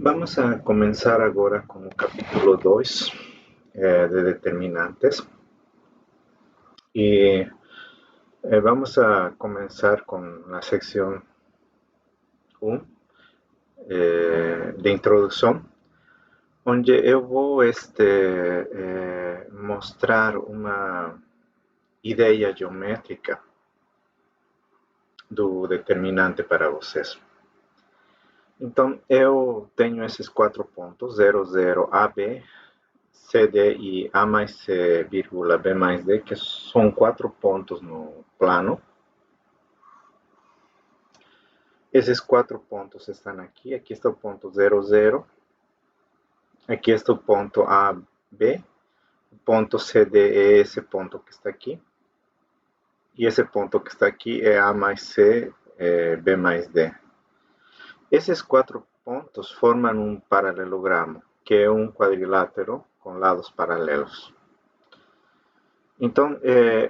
Vamos a comenzar agora com o capítulo 2 de determinantes. E vamos a começar com a secção 1 de introdução, onde eu vou mostrar uma ideia geométrica do determinante para vocês. Então, eu tenho esses 4 pontos, 0, 0, AB, CD e A mais C, vírgula, B mais D, que são 4 pontos no plano. Esses 4 pontos estão aqui. Aqui está o ponto 0, 0. Aqui está o ponto A, B. O ponto CD é esse ponto que está aqui. E esse ponto que está aqui é A mais C, B mais D. Esses 4 pontos formam um paralelogramo, que é um quadrilátero com lados paralelos. Então,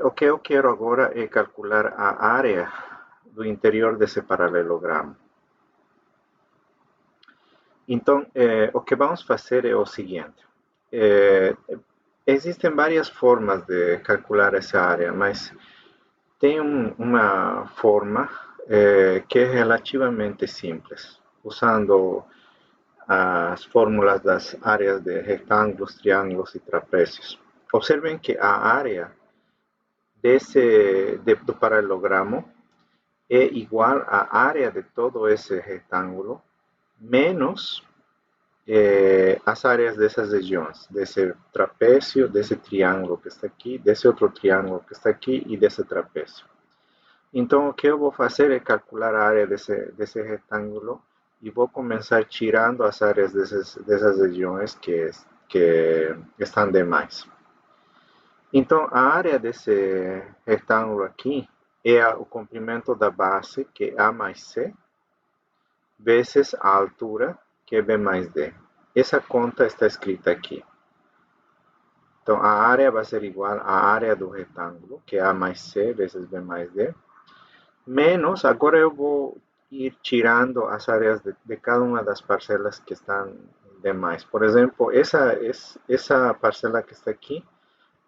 o que eu quero agora é calcular a área do interior desse paralelogramo. Então, o que vamos fazer é o seguinte. Existem várias formas de calcular essa área, mas tem uma forma que é relativamente simples, usando as fórmulas das áreas de retângulos, triângulos e trapézios. Observem que a área do paralelogramo é igual à área de todo esse retângulo, menos as áreas dessas regiões, desse trapézio, desse triângulo que está aqui, desse outro triângulo que está aqui e desse trapézio. Então, o que eu vou fazer é calcular a área desse retângulo e vou começar tirando as áreas dessas regiões que estão demais. Então, a área desse retângulo aqui é o comprimento da base, que é A mais C, vezes a altura, que é B mais D. Essa conta está escrita aqui. Então, a área vai ser igual à área do retângulo, que é A mais C vezes B mais D, menos, agora eu vou ir tirando as áreas de cada uma das parcelas que estão demais. Por exemplo, essa parcela que está aqui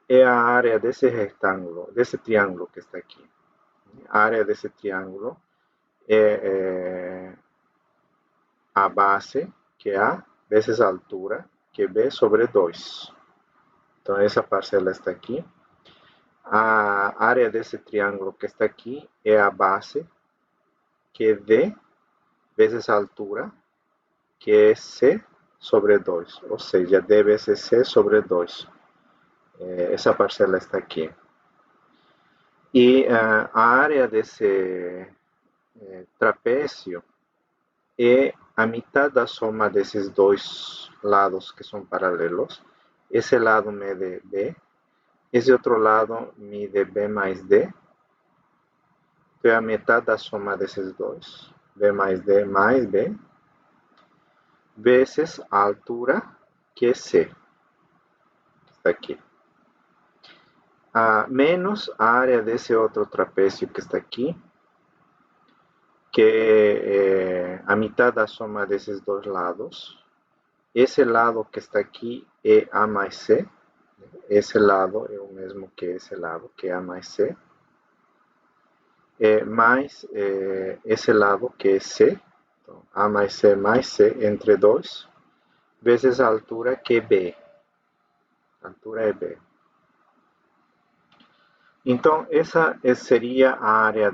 é a área desse retângulo, desse triângulo que está aqui. A área desse triângulo é a base, que é A, vezes a altura, que é B sobre 2. Então, essa parcela está aqui. A área desse triângulo que está aqui é a base, que é D, vezes a altura, que é C sobre 2. Ou seja, D vezes C sobre 2. Essa parcela está aqui. E a área desse trapézio é a metade da soma desses dois lados que são paralelos. Esse lado mede B, esse outro lado mede B mais D, que é a metade da soma desses dois, B mais D mais B, vezes a altura, que é C, que está aqui. Menos a área desse outro trapézio que está aqui, que é a metade da soma desses dois lados. Esse lado que está aqui é A mais C. Esse lado é o mesmo que esse lado, que é A mais C. Mais esse lado, que é C. Então, A mais C entre 2, vezes a altura, que é B. A altura é B. Então, essa seria a área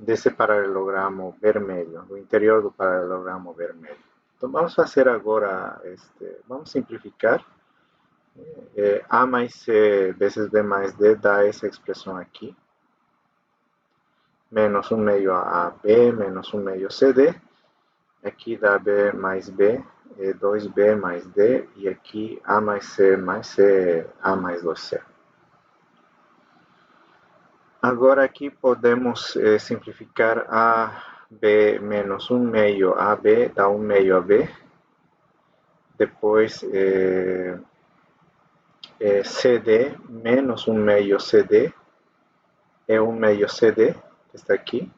desse paralelogramo vermelho, do interior do paralelogramo vermelho. Então, vamos fazer agora, vamos simplificar. A mais C vezes B mais D dá essa expressão aqui. Menos 1 meio AB, menos 1 meio CD. Aqui dá B mais B, 2B mais D. E aqui A mais C, A mais 2C. Agora aqui podemos simplificar AB menos 1 meio AB, dá 1 meio AB. Depois CD menos 1 meio CD, é 1 meio CD, que está aqui.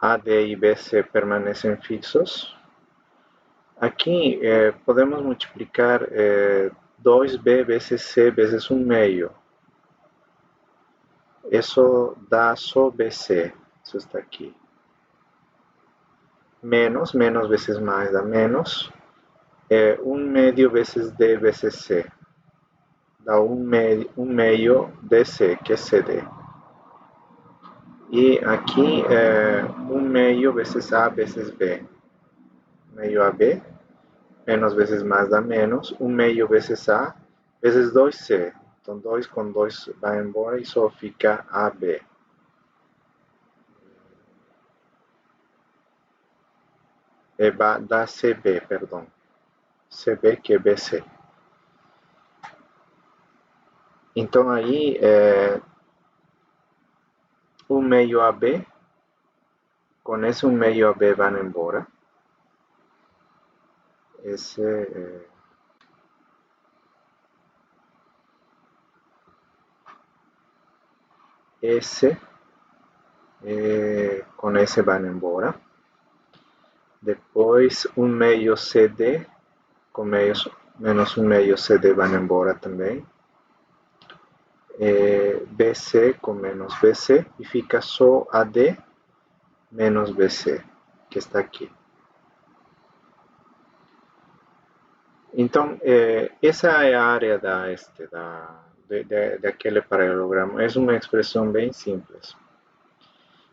AD y BC permanecen fixos. Aqui podemos multiplicar 2B vezes C vezes 1 meio. Isso dá só BC. Isso está aqui. Menos vezes mais dá menos. 1 meio vezes D vezes C. Dá 1 meio DC, que é CD. E aqui 1 meio vezes A vezes B. Meio AB. Menos vezes mais dá menos. 1 meio vezes A vezes 2C. Então 2 com 2 vai embora e só fica AB. Dá CB, perdão. CB que é BC. Então aí 1 meio AB, com esse 1 meio AB vai embora. Esse com esse vai embora. Depois 1 meio CD, com menos 1 meio CD vai embora também. BC com menos BC e fica só AD menos BC, que está aqui. Então, essa é a área daquele paralelogramo. É uma expressão bem simples.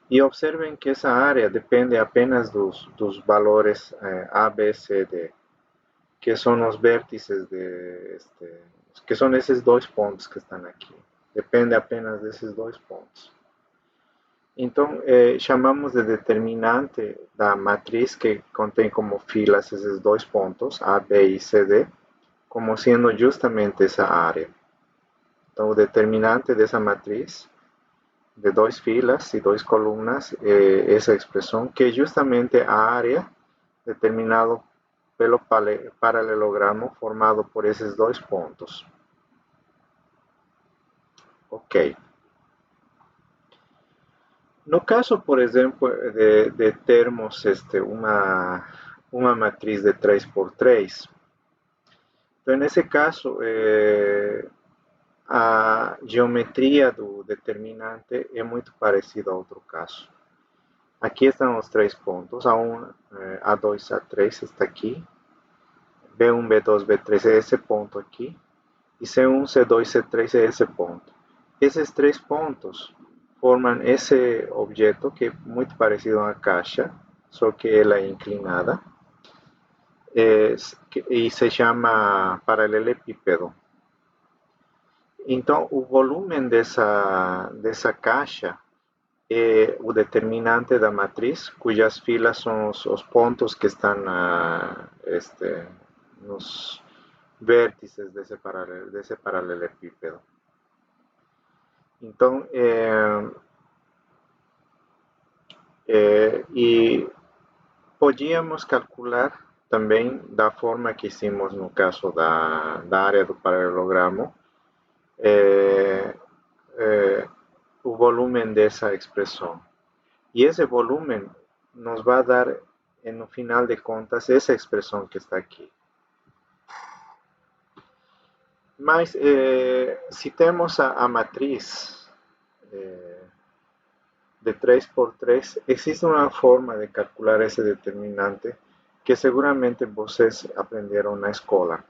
E observem que essa área depende apenas dos valores A, B, C, D, que são os vértices que são esses dois pontos que estão aqui. Depende apenas desses dois pontos. Então, chamamos de determinante da matriz que contém como filas esses dois pontos, A, B e C, D, como sendo justamente essa área. Então, o determinante dessa matriz de 2 filas e 2 colunas é essa expressão, que é justamente a área determinado pelo paralelogramo formado por esses dois pontos. Ok. No caso, por exemplo, de termos uma matriz de 3 por 3, então, nesse caso, a geometria do determinante é muito parecida a outro caso. Aqui estão os três pontos, A1, A2, A3 está aqui, B1, B2, B3 é esse ponto aqui, e C1, C2, C3 é esse ponto. Esses três pontos formam esse objeto que é muito parecido a uma caixa, só que ela é inclinada, e se chama paralelepípedo. Então, o volume dessa caixa é o determinante da matriz, cujas filas são os pontos que estão nos vértices desse paralelepípedo. Então, e podíamos calcular também da forma que hicimos no caso da área do paralelogramo, o volume dessa expressão. E esse volume nos vai dar, no final de contas, essa expressão que está aqui. Mas, se temos a matriz de 3 por 3, existe uma forma de calcular esse determinante que seguramente vocês aprenderam na escola,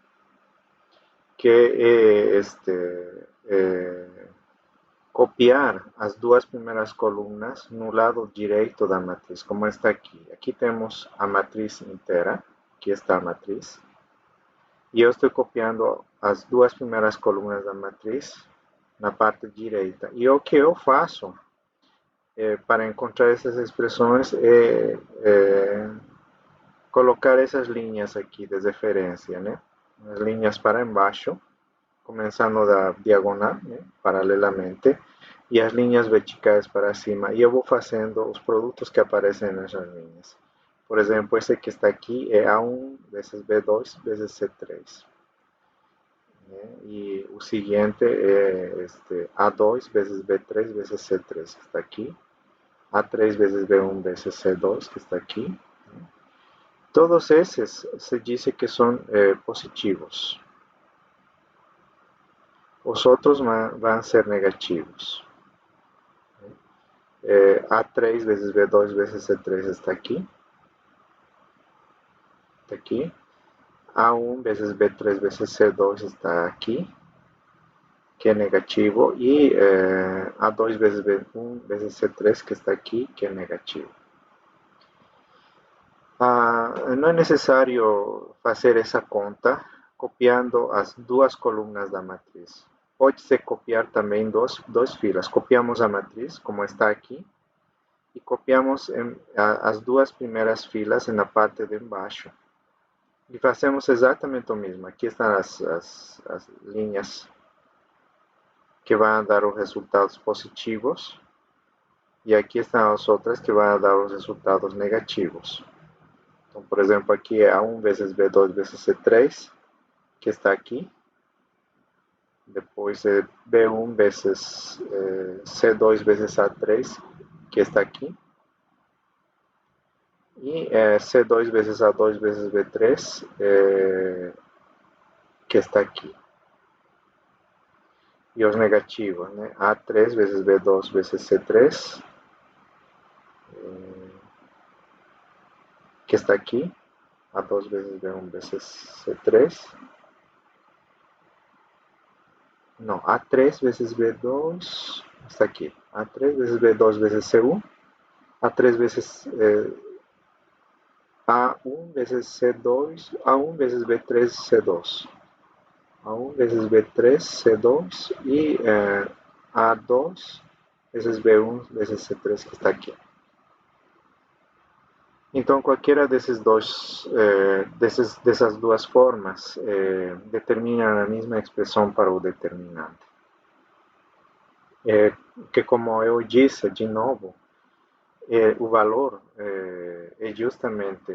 que é copiar as duas primeiras colunas no lado direito da matriz, como está aqui. Aqui temos a matriz inteira, aqui está a matriz, e eu estou copiando as duas primeiras colunas da matriz na parte direita. E o que eu faço para encontrar essas expressões é colocar essas linhas aqui de referência, né? As linhas para embaixo, começando da diagonal, né? Paralelamente, e as linhas verticais para cima. E eu vou fazendo os produtos que aparecem nessas linhas. Por exemplo, esse que está aqui é A1 vezes B2 vezes C3. Né? E o seguinte é A2 vezes B3 vezes C3, que está aqui. A3 vezes B1 vezes C2, que está aquí. Todos esos se dice que son positivos. Os outros vão ser negativos. A3 vezes B2 vezes C3 está aqui. Está aqui. A1 vezes B3 vezes C2 está aqui, que é negativo. E A2 vezes B1 vezes C3, que está aqui, que é negativo. Não é necessário fazer essa conta copiando as duas colunas da matriz. Pode-se copiar também duas filas. Copiamos a matriz, como está aqui, e copiamos as duas primeiras filas na parte de baixo. E fazemos exatamente o mesmo. Aqui estão as linhas que vão dar os resultados positivos. E aqui estão as outras que vão dar os resultados negativos. Então, por exemplo, aqui é A1 vezes B2 vezes C3, que está aqui. Depois é B1 vezes C2 vezes A3, que está aqui. E C2 vezes A2 vezes B3, que está aqui. E os negativos, né? A3 vezes B2 vezes C3, que está aqui. A2 vezes B1 vezes C3. Não, A3 vezes B2, está aqui. A3 vezes B2 vezes C1. A3 vezes A1 vezes C2, A1 vezes B3 C2. A1 vezes B3 C2 e A2 vezes B1 vezes C3, que está aqui. Então, qualquer dessas duas formas determina a mesma expressão para o determinante. Que, como eu disse, de novo, o valor é justamente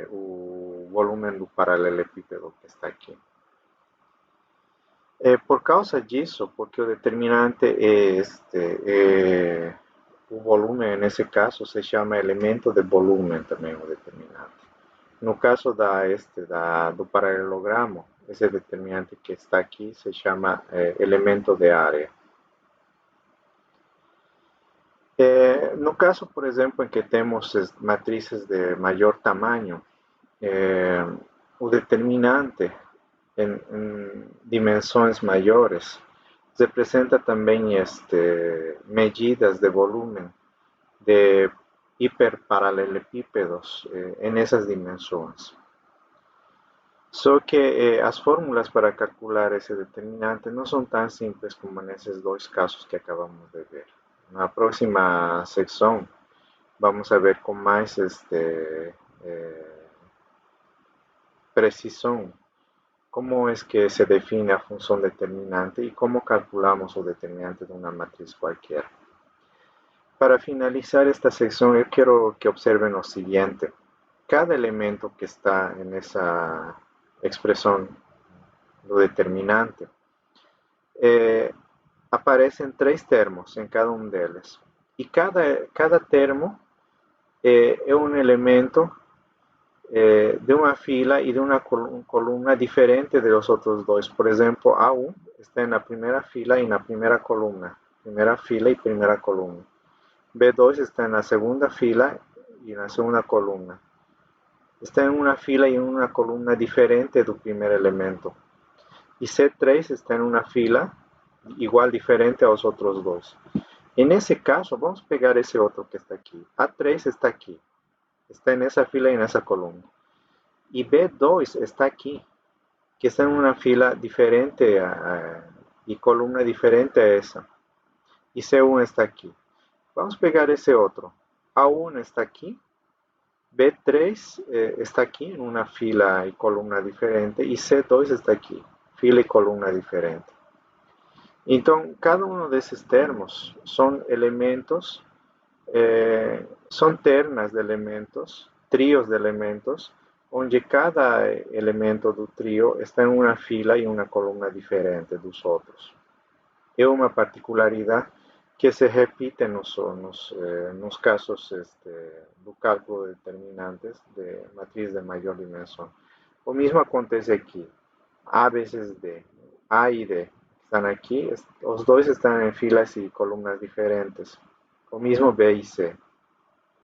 o volume do paralelepípedo que está aqui. Por causa disso, porque o determinante é o volume, nesse caso, se chama elemento de volume também o determinante. No caso do paralelogramo, esse determinante que está aqui se chama elemento de área. No caso, por exemplo, em que temos matrizes de maior tamanho, o determinante em dimensões maiores representa também medidas de volume de hiperparalelepípedos nessas dimensões. Só que as fórmulas para calcular esse determinante não são tão simples como nesses dois casos que acabamos de ver. Na próxima secção, vamos ver com mais precisão como é que se define a função determinante e como calculamos o determinante de uma matriz qualquer. Para finalizar esta secção, eu quero que observen o seguinte. Cada elemento que está nessa expressão do determinante aparecem três termos em cada um deles. E cada termo é um elemento de uma fila e de uma coluna diferente dos outros dois. Por exemplo, A1 está na primeira fila e na primeira coluna. Primeira fila e primeira coluna. B2 está na segunda fila e na segunda coluna. Está em uma fila e uma coluna diferente do primeiro elemento. E C3 está em uma fila igual, diferente aos outros dois. E nesse caso, vamos pegar esse outro que está aqui. A3 está aqui. Está nessa fila e nessa coluna. E B2 está aqui, que está em uma fila diferente e coluna diferente a essa. E C1 está aqui. Vamos pegar esse outro. A1 está aqui. B3 está aqui em uma fila e coluna diferente. E C2 está aqui, fila e coluna diferente. Então, cada um desses termos são elementos, são ternas de elementos, trios de elementos, onde cada elemento do trio está em uma fila e uma coluna diferente dos outros. É uma particularidade que se repiten nos casos do cálculo de determinantes de matriz de maior dimensão. O mesmo acontece aqui. A vezes D, A e D estão aqui, os dois estão em filas e colunas diferentes. O mesmo B e C.